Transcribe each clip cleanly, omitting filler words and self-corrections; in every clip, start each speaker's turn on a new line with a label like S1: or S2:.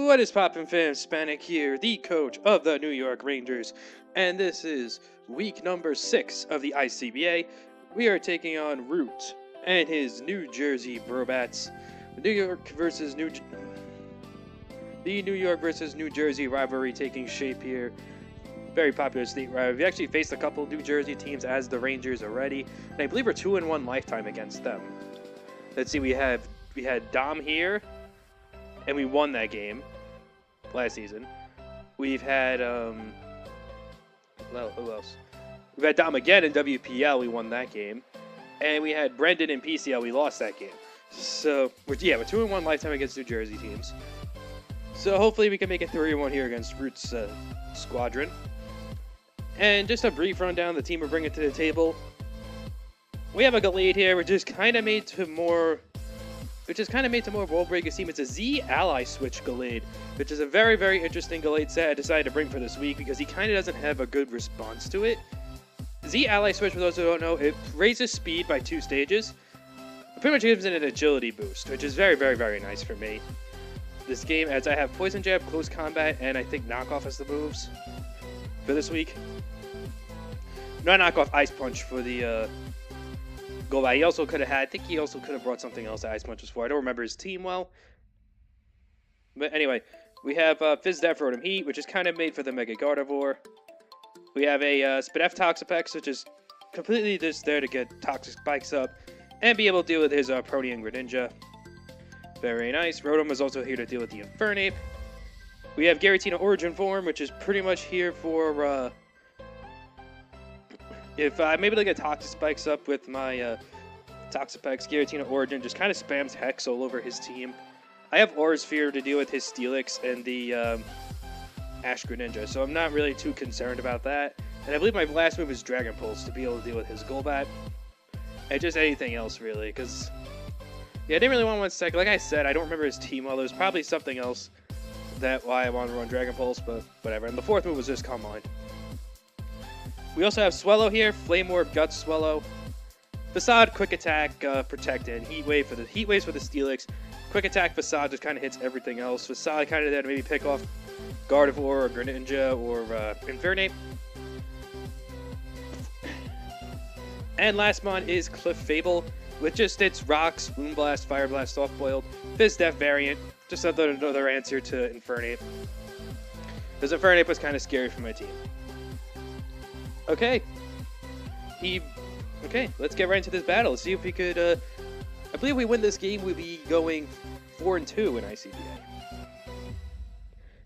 S1: What is poppin', fam? Spanik here, the coach of the New York Rangers, and this is week number 6 of the ICBA. We are taking on Root and his New Jersey Brobats. The New York versus New Jersey rivalry taking shape here. Very popular state rivalry. We actually faced a couple New Jersey teams as the Rangers already, and I believe we're 2-1 lifetime against them. Let's see, we had Dom here, and we won that game last season. We've had well, who else? We've had Dom again in WPL. We won that game, and we had Brendan in PCL. We lost that game. So we're 2-1 lifetime against New Jersey teams. So hopefully we can make it 3-1 here against Root's squadron. And just a brief rundown of the team we're bringing to the table. We have a Gallade here, which is kind of made to more World Breakers team. It's a Z ally switch Gallade, which is a very, very interesting Gallade set I decided to bring for this week because he kind of doesn't have a good response to it. Z ally switch, for those who don't know, it raises speed by 2 stages. It pretty much gives it an agility boost, which is very, very, very nice for me. This game, as I have Poison Jab, Close Combat, and I think Knockoff as the moves for this week. Not Knockoff, Ice Punch for the go by. He also could have had, I think he also could have brought something else that Ice Punch was for. I don't remember his team well. But anyway, we have Fizz Def Rotom Heat, which is kind of made for the Mega Gardevoir. We have a Spadef Toxapex, which is completely just there to get Toxic Spikes up and be able to deal with his Protean Greninja. Very nice. Rotom is also here to deal with the Infernape. We have Giratina Origin Form, which is pretty much here for if maybe like a Toxic Spikes up with my Toxapex. Giratina Origin just kind of spams Hex all over his team. I have Aura Sphere to deal with his Steelix and the Ash Greninja, so I'm not really too concerned about that. And I believe my last move is Dragon Pulse to be able to deal with his Golbat. And just anything else, really, because yeah, I didn't really want one second. Like I said, I don't remember his team well. There's probably something else that why I wanted to run Dragon Pulse, but whatever. And the 4th move was just Calm Mind. We also have Swellow here, Flame Orb, Gut Swellow, Facade, Quick Attack, Protect, and Heat Waves for the Steelix. Quick Attack, Facade just kind of hits everything else. Facade kind of there to maybe pick off Gardevoir or Greninja or Infernape. And last mon is Clefable, with just its Rocks, Moonblast, Fire Blast, Soft Boiled, Fizz Def variant. Just another answer to Infernape. Because Infernape was kind of scary for my team. Okay. Let's get right into this battle. Let's see if we could, I believe we win this game, we'll be going 4-2 in ICBA.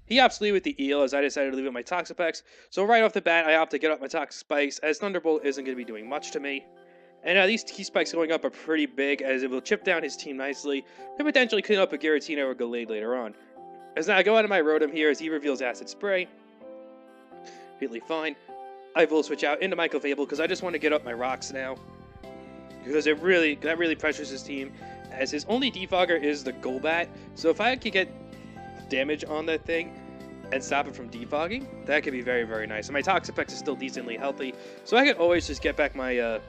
S1: He opts to leave with the Eel, as I decided to leave with my Toxapex. So right off the bat, I opt to get up my Toxic Spikes, as Thunderbolt isn't going to be doing much to me. And these T-Spikes going up are pretty big, as it will chip down his team nicely, and potentially clean up a Giratina or Gallade later on. As now I go out of my Rotom here, as he reveals Acid Spray. Completely fine. I will switch out into my Clefable, because I just want to get up my Rocks now. Because that really pressures his team, as his only defogger is the Golbat. So if I could get damage on that thing and stop it from defogging, that could be very, very nice. And my Toxapex is still decently healthy, so I could always just get back my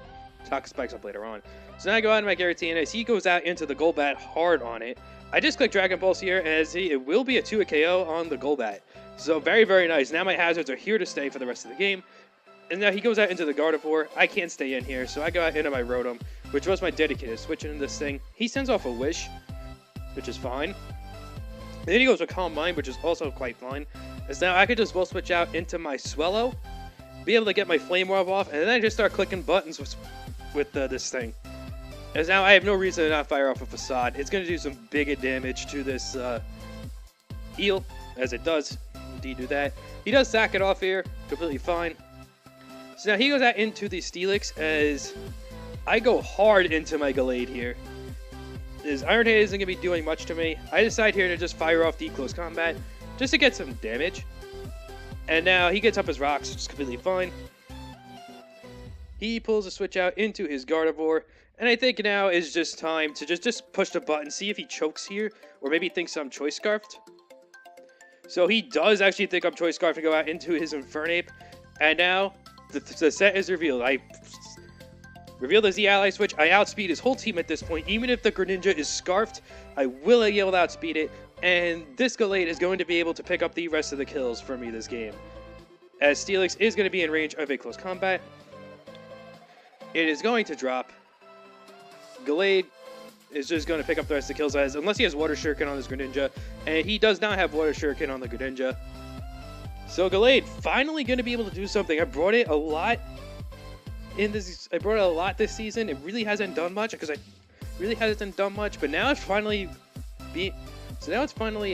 S1: Toxic Spikes up later on. So now I go out to my Giratina. As he goes out into the Golbat hard on it, I just click Dragon Pulse here, as it will be a 2-hit KO on the Golbat. So very, very nice. Now my hazards are here to stay for the rest of the game. And now he goes out into the Gardevoir. I can't stay in here, so I go out into my Rotom, which was my dedicated switch into this thing. He sends off a Wish, which is fine. And then he goes with Calm Mind, which is also quite fine. As now I could just switch out into my Swellow, be able to get my Flame Orb off, and then I just start clicking buttons with this thing. As now I have no reason to not fire off a Facade. It's going to do some big damage to this Eel, as it does indeed do that. He does sack it off here, completely fine. So now he goes out into the Steelix, as I go hard into my Gallade here. His Iron Head isn't going to be doing much to me. I decide here to just fire off the Close Combat, just to get some damage. And now he gets up his Rocks, which is completely fine. He pulls a switch out into his Gardevoir, and I think now is just time to just push the button, see if he chokes here, or maybe thinks I'm Choice Scarfed. So he does actually think I'm Choice Scarfed to go out into his Infernape, and now the set is revealed. I reveal the Z ally switch. I outspeed his whole team at this point. Even if the Greninja is scarfed, I will be able to outspeed it. And this Gallade is going to be able to pick up the rest of the kills for me this game, as Steelix is going to be in range of a close combat. It is going to drop. Gallade is just going to pick up the rest of the kills, unless he has Water Shuriken on his Greninja, and he does not have Water Shuriken on the Greninja. So Gallade finally going to be able to do something. I brought it a lot this season. It really hasn't done much but now it's finally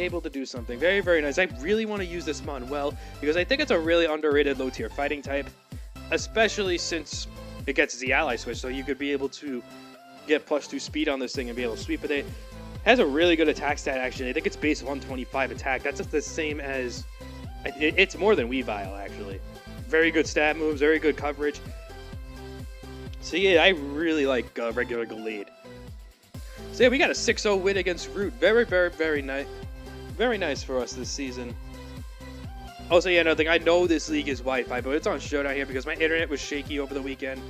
S1: able to do something very, very nice. I really want to use this mon well because I think it's a really underrated low tier fighting type, especially since it gets the ally switch, so you could be able to get +2 speed on this thing and be able to sweep with it. Has a really good attack stat, actually. I think it's base 125 attack. That's just the same as... It's more than Weavile, actually. Very good stat moves, very good coverage. So yeah, I really like regular Gallade. So yeah, we got a 6-0 win against Root. Very, very, very nice. Very nice for us this season. Also, yeah, another thing. I know this league is Wi-Fi, but it's on Showdown here because my internet was shaky over the weekend.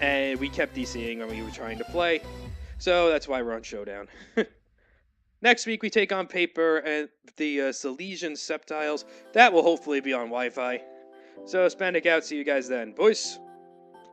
S1: And we kept DCing when we were trying to play. So that's why we're on Showdown. Next week, we take on Paper and the Silesian Sceptiles. That will hopefully be on Wi-Fi. So, Spandic out. See you guys then. Boys.